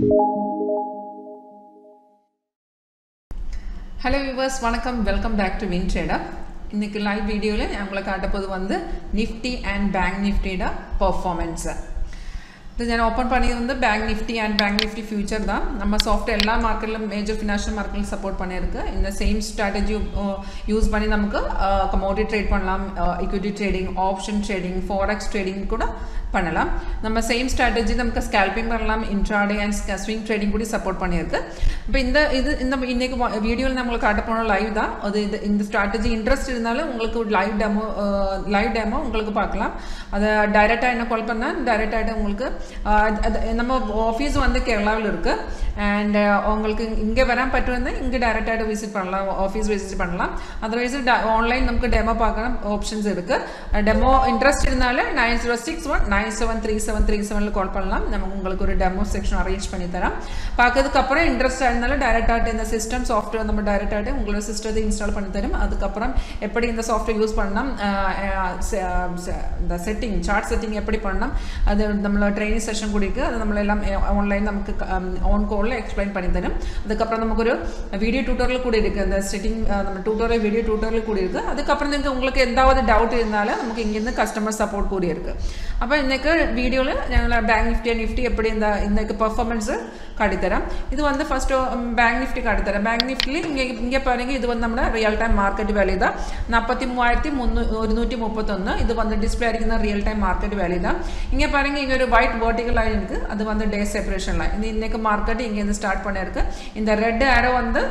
Hello viewers, welcome back to WinTrader. இன்னைக்கு live வீடியோல நான் உங்களுக்கு காட்ட போறது வந்து Nifty and Bank Nifty ட performance. இது நான் ஓபன் பண்ணியது வந்து Bank Nifty and Bank Nifty future தான். நம்ம சாஃப்ட் எல்லா மார்க்கெட்ல மேஜர் ஃபைனான்ஷியல் மார்க்கெட்ல சப்போர்ட் பண்ணிருக்கு. இந்த சேம் ஸ்ட்ராட்டஜி யூஸ் பண்ணி நமக்கு commodity ட்ரேட் பண்ணலாம், equity trading, option trading, forex trading கூட பண்ணலாம். நம்ம சேம் ஸ்ட்ராட்டஜி நமக்கு ஸ்கேல்பிங் பண்ணலாம், intraday and swing trading கூட சப்போர்ட் பண்ணிருக்கு. இப்போ இந்த இன்னைக்கு வீடியோல நான் உங்களுக்கு காட்ட போற லைவ் தான். அது இந்த ஸ்ட்ராட்டஜி இன்ட்ரஸ்ட் இருந்தாலும் உங்களுக்கு லைவ் டெமோ உங்களுக்கு பார்க்கலாம். அது டைரக்டா என்ன கால் பண்ணா டைரக்டா உங்களுக்கு நம்ம ஆபீஸ் வந்து கேரளாவில் இருக்கு. அண்ட் உங்களுக்கு இங்க வராம பറ്റുம்னா இங்க டைரக்டா விசிட் பண்ணலாம், ஆபீஸ் விசிட் பண்ணலாம். அதர்வைஸ் ஆன்லைன் நமக்கு டெமோ பார்க்கலாம் ஆப்ஷன்ஸ் இருக்கு. டெமோ இன்ட்ரஸ்ட் இருந்தாலும் 9061973737 கால் பண்ணலாம். நம்ம உங்களுக்கு ஒரு டெமோ செக்ஷன் அரேஞ்ச் பண்ணி தரோம். பார்க்கிறதுக்கு அப்புறம் இன்ட்ரஸ்ட் இருந்தாலும் டைரக்டா இந்த சிஸ்டம் சாஃப்ட்வேர் நம்ம டைரக்டா உங்களோட சிஸ்டத்தை இன்ஸ்டால் பண்ணி தரும். அதுக்கு அப்புறம் எப்படி இந்த சாஃப்ட்வேர் யூஸ் பண்ணலாம், இந்த செட்டிங் சார்ட் செட்டிங் எப்படி பண்ணலாம், அது நம்மளோட ட்ரைனிங் செஷன் கூட இருக்கு. அது நம்ம எல்லாம் ஆன்லைன் நமக்கு ஆன் கால்ல எக்ஸ்பிளைன் பண்ணி தரும். அதுக்கு அப்புறம் நமக்கு ஒரு வீடியோ டியூட்டோரியல் கூட இருக்கு. அந்த செட்டிங் நம்ம டியூட்டோரியல் வீடியோ டியூட்டோரியல் கூட இருக்கு. அதுக்கு அப்புறம் உங்களுக்கு எதாவது டவுட் இருந்தாலும் நமக்கு இங்க இருந்து கஸ்டமர் சப்போர்ட் கூட இருக்கு. அப்ப இன்னைக்கு வீடியோல ഞങ്ങൾ ബാങ്ക് നിഫ്റ്റി எப்படி இந்த பெர்ஃபார்மன்ஸ் காட்டி தரேன். இது வந்து ஃபர்ஸ்ட் பேங்க் நிஃப்டி காட்டி தரேன். பேங்க் நிஃப்டில இங்க பாருங்க, இது வந்து നമ്മുടെ ரியல் டைம் மார்க்கெட் வேல்யூ தான் 43131. இது வந்து டிஸ்ப்ளே ஆയിരിക്കുന്ന ரியல் டைம் மார்க்கெட் வேல்யூ தான். இங்க பாருங்க, இங்க ஒரு ஒயிட் வெர்டிகல் லைன் இருக்கு. அது வந்து டே செப்பரேஷன் லைன். இன்னைக்கு மார்க்கெட் இங்க இருந்து ஸ்டார்ட் பண்ணிருக்கு. இந்த ரெட் ஆரோ வந்து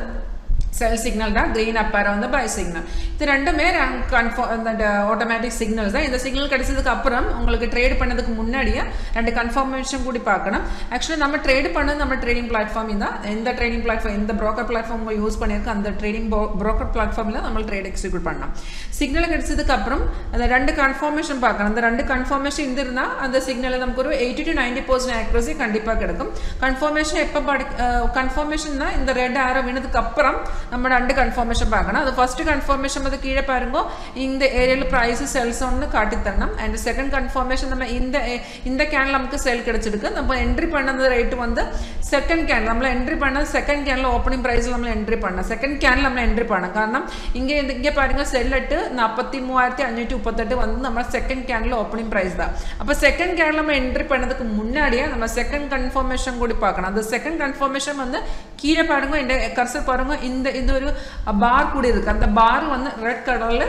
செல் சிக்னல் தான், கிரீன் அப் ஆரோ வந்து பை சிக்னல். இது ரெண்டுமே ஆட்டோமேட்டிக் சிக்னல்ஸ் தான். இந்த சிக்னல் கிடைச்சதுக்கு அப்புறம் உங்களுக்கு ட்ரேட் பண்ணதுக்கு முன்னாடியே ரெண்டு கன்ஃபர்மேஷன் கூட பார்க்கணும். ஆக்சுவலி நம்ம ட்ரேட் பண்ணது நம்ம ட்ரேடிங் பிளாட்ஃபார்ம் தான். எந்த ட்ரேடிங் பிளாட்ஃபார்ம், எந்த ப்ரோக்கர் பிளாட்ஃபார்ம் யூஸ் பண்ணியிருக்கு அந்த ட்ரேடிங் ப்ரோக்கர் பிளாட்ஃபார்மில் நம்ம ட்ரேட் எக்ஸிக்யூட் பண்ணலாம். சிக்னல் கிடைச்சதுக்கு அப்புறம் அந்த ரெண்டு கன்ஃபர்மேஷன் பார்க்கணும். அந்த ரெண்டு கன்ஃபர்மேஷன் இருந்திருந்தா அந்த சிக்னலில் நமக்கு ஒரு 80 to 90% ஆக்யூரசி கண்டிப்பாக கிடைக்கும். கன்ஃபர்மேஷன் எப்போ கன்ஃபர்மேஷன்னா இந்த ரெட் ஆரோ வினதுக்கு அப்புறம் நம்ம ரெண்டு கன்ஃபர்மேஷன் பார்க்கணும். அது ஃபர்ஸ்ட் கன்ஃபர்மேஷன் வந்து கீழே பாருங்க, இந்த ஏரியால பிரைஸ் செல்ஸ் ஒன்னு காட்டி தரணும். அண்ட் செகண்ட் கன்ஃபர்மேஷன் நம்ம இந்த கேன்ல நமக்கு செல் கிடைச்சிருக்கு. நம்ம என்ட்ரி பண்ணது ரேட் வந்து செகண்ட் கேன் நம்ம என்ட்ரி பண்ணது செகண்ட் கேன்ல ஓப்பனிங் பிரைஸ்ல நம்ம என்ட்ரி பண்ணோம். செகண்ட் கேன்ல நம்ம என்ட்ரி பண்ணோம். காரணம் இங்க பாருங்க செல் அட் 43538 வந்து நம்ம செகண்ட் கேன்ல ஓப்பனிங் பிரைஸ் தான். அப்ப செகண்ட் கேன்ல நம்ம என்ட்ரி பண்ணதுக்கு முன்னாடியே நம்ம செகண்ட் கன்ஃபர்மேஷன் கூட பார்க்கணும். அந்த செகண்ட் கன்ஃபர்மேஷன் வந்து கீழே பாருங்க, இந்த கர்சர் பாருங்க, இது ஒரு பார் கூட இருக்கு. அந்த பார் வந்து ரெட் கலர்ல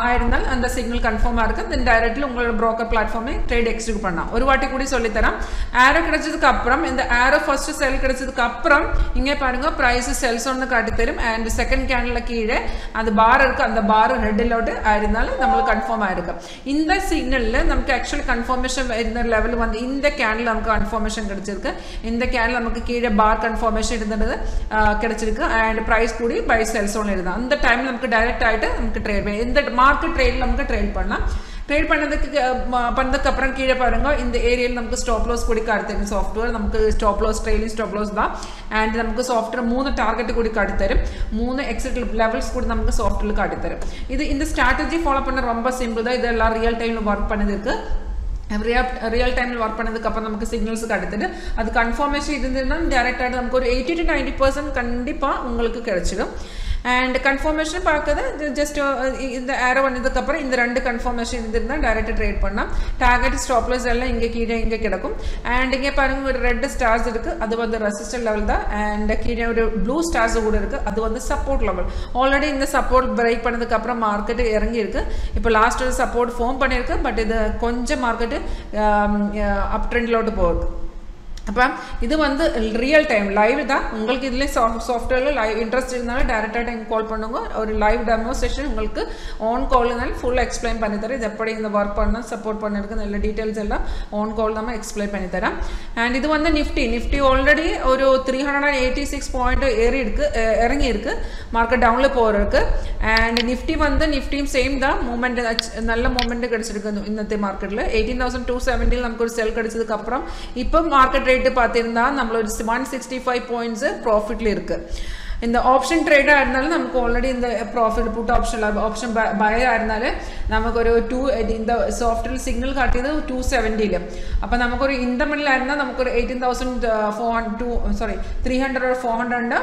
ஆயிருந்தால் அந்த சிக்னல் கன்ஃபார்மா இருக்கு. தென் டைரக்ட்லி உங்களோட ப்ரோக்கர் பிளாட்ஃபார்மே ட்ரேட் எக்ஸிக்யூட் பண்ணலாம். ஒரு வாட்டி கூட சொல்லி தரேன். ஆரோ கிடைச்சதுக்கு அப்புறம் இந்த ஆரோ ஃபர்ஸ்ட் செல் கிடைச்சதுக்கு அப்புறம் இங்கே பாருங்க பிரைஸ் செல்ஸ் ஒன்று காட்டி தரும். அண்ட் செகண்ட் கேன்ல கீழே அந்த பார் இருக்கு. அந்த பார் ரெட்டிலோட்டு ஆயிருந்தாலும் நம்மளுக்கு கன்ஃபார்ம் ஆயிருக்கு. இந்த சிக்னல்ல நமக்கு ஆக்சுவலி கன்ஃபர்மேஷன் இருந்த லெவல் வந்து இந்த கேன்ல நமக்கு கன்ஃபர்மேஷன் கிடைச்சிருக்கு. இந்த கேன்ல நமக்கு கீழே பார் கன்ஃபர்மேஷன் இருந்தது கிடைச்சிருக்கு. அண்ட் பிரைஸ் கூடி பை செல்ஸ் ஒன்று இருந்தா அந்த டைம்ல நமக்கு டைரக்ட் ஆயிட்டு நமக்கு ட்ரேட் இந்த மார்க்கெட் ட்ரேட்ல நமக்கு ட்ரேட் பண்ணலாம். ட்ரேட் பண்ணதுக்கு அப்புறம் கீழே பாருங்க, இந்த ஏரியாவில் நமக்கு ஸ்டாப் லாஸ் கூட காட்டுத்தரும். சாஃப்ட்வேர் நமக்கு stop loss trailing stop loss தான். அண்ட் நமக்கு சாஃப்ட்வேர் 3 டார்கெட் கூட காட்டித்தரும். 3 எக்ஸிட் லெவல்ஸ் கூட நமக்கு சாஃப்ட்வேர் காட்டித்தரும். இந்த ஸ்ட்ராட்டஜி ஃபாலோ பண்ண ரொம்ப சிம்பிள் தான். இதெல்லாம் ரியல் டைம்ல ஒர்க் பண்ணது இருக்கு. ரியல் டைமில் ஒர்க் பண்ணதுக்கு அப்புறம் நமக்கு சிக்னல்ஸ் கிடைத்துட்டு அது கன்ஃபர்மேஷன் இருந்ததுன்னா டேரெக்டாக நமக்கு ஒரு 80 to 90% கண்டிப்பாக உங்களுக்கு கிடைச்சிடும். அண்ட் கன்ஃபர்மேஷன் பார்க்குறது ஜஸ்ட் இந்த ஆரோ வந்ததுக்கப்புறம் இந்த ரெண்டு கன்ஃபர்மேஷன் இருந்திருந்தால் டைரெக்டாக ட்ரேட் பண்ணலாம். டார்கெட் ஸ்டாப்லஸ் எல்லாம் இங்கே கீழே இங்கே கிடக்கும். அண்ட் இங்கே பாருங்க ஒரு ரெட் ஸ்டார்ஸ் இருக்குது, அது வந்து ரெசிஸ்டன்ட் லெவல் தான். அண்ட் கீழே ஒரு ப்ளூ ஸ்டார்ஸ் கூட இருக்குது, அது வந்து சப்போர்ட் லெவல். ஆல்ரெடி இந்த சப்போர்ட் பிரேக் பண்ணதுக்கப்புறம் மார்க்கெட்டு இறங்கி இருக்கு. இப்போ லாஸ்ட் சப்போர்ட் ஃபார்ம் பண்ணியிருக்கு. பட் இது கொஞ்சம் மார்க்கெட்டு அப் ட்ரெண்ட்லோட்டு போகுது. அப்போ இது வந்து ரியல் டைம் லைவ் தான். உங்களுக்கு இதுலேயே சாஃப்ட்வேரில் லைவ் இன்ட்ரெஸ்ட் இருந்தாலும் டேரெக்டாக டைம் கால் பண்ணுங்க. ஒரு லைவ் டெமோ செஷன் உங்களுக்கு ஆன் கால் இருந்தாலும் ஃபுல்லாக எக்ஸ்பிளைன் பண்ணி தரேன். இது எப்படி இந்த ஒர்க் பண்ண சப்போர்ட் பண்ணிருக்கு நல்ல டீட்டெயில்ஸ் எல்லாம் ஆன் கால் தான் எக்ஸ்பிளைன் பண்ணி தரேன். அண்ட் இது வந்து நிஃப்டி ஆல்ரெடி ஒரு 386 பாயிண்ட் இறங்கி இருக்கு. மார்க்கெட் டவுனில் போகிறதுக்கு. அண்ட் நிஃப்டியும் சேம் தான். மூமெண்ட் நல்ல மூமெண்ட் கிடைச்சிருக்கு இன்னത്തെ மார்க்கெட்டில். 18,270 நமக்கு ஒரு செல் கிடைச்சதுக்கு அப்புறம் இப்போ மார்க்கெட் ரேட்டு பார்த்திருந்தா நம்மளோட 165 பாயிண்ட்ஸ் ப்ராஃபிட்ல இருக்கு. இந்த ஆப்ஷன் ட்ரேட் ஆயிருந்தாலும் நமக்கு ஆல்ரெடி இந்த ப்ராஃபிட் புட் ஆப்ஷன் பயர் ஆயிருந்தாலும் നമുക്കൊരു 2 இந்த സോഫ്റ്റ്വെയർ സിഗ്നൽ കാട്ടിയത് 270 ൽ അപ്പോൾ നമുക്കൊരു இந்த മണിയിലായിരുന്ന നമുക്കൊരു 300 or 400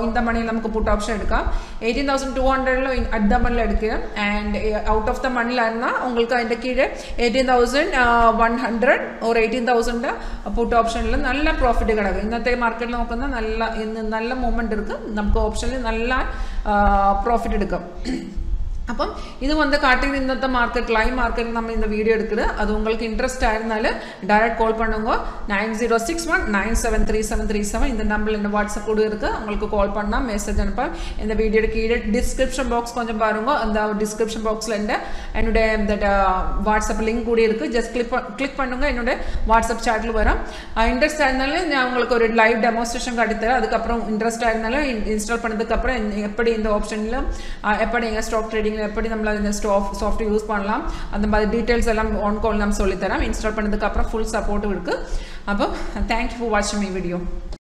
இந்த മണിയിൽ നമുക്ക് പുട്ട് ഓപ്ഷൻ എടുക്കാം 18200 ൽ അറ്റ് ദ മണിയിൽ എടുക്കുക ആൻഡ് ഔട്ട് ഓഫ് ദ മണിയിലായിരുന്ന உங்களுக்கு അതിന്റെ കീഴെ 18100 or 18000 പുട്ട് ഓപ്ഷനിൽ നല്ല പ്രോഫിറ്റ് കിടക്കും ഇന്നത്തെ മാർക്കറ്റിൽ നോക്കുന്ന നല്ല മൂവ്മെന്റ് ഇருக்கு നമുക്ക് ഓപ്ഷനിൽ നല്ല പ്രോഫിറ്റ് എടുക്കാം അപ്പം ഇത് വന്ന് കാട്ടിയത് ഇന്നത്തെ മാർക്കറ്റ് ലൈവ് മാർക്കറ്റിൽ നമ്മൾ இந்த വീഡിയോ എടുക്കുന്നത് അത് உங்களுக்கு இன்ட்ரஸ்ட் ஆயிருந்தால டைரக்ட் கால் பண்ணுங்க 9061973737 இந்த நம்பர்ல இந்த வாட்ஸ்அப் கூட இருக்கு உங்களுக்கு கால் பண்ணா மெசேஜ் அனுப்ப இந்த வீடியோட கீழே டிஸ்கிரிப்ஷன் பாக்ஸ் கொஞ்சம் பாருங்க அந்த டிஸ்கிரிப்ஷன் பாக்ஸ்ல என்னோட இந்த வாட்ஸ்அப் லிங்க் கூட இருக்கு ஜஸ்ட் கிளிக் பண்ணுங்க என்னோட வாட்ஸ்அப் சாட்ல வரும் இன்ட்ரஸ்ட் ஆயிருந்தால நான் உங்களுக்கு ஒரு லைவ் டெமோன்ஸ்ட்ரேஷன் காட்டி தரேன் அதுக்கு அப்புறம் இன்ட்ரஸ்ட் ஆயிருந்தால இன்ஸ்டால் பண்ணதுக்கு அப்புறம் எப்படி இந்த ஆப்ஷன்ல எப்படி எங்க ஸ்டாக் ட்ரேடிங் எப்படி நம்மள இந்த சாஃப்ட்வேர் யூஸ் பண்ணலாம் அந்த மாதிரி டீடைல்ஸ் எல்லாம் ஆன் கால் நான் சொல்லி தரேன் இன்ஸ்டால் பண்ணதுக்கு அப்புறம் ফুল சப்போர்ட் இருக்கு அப்போ thank you for watching my video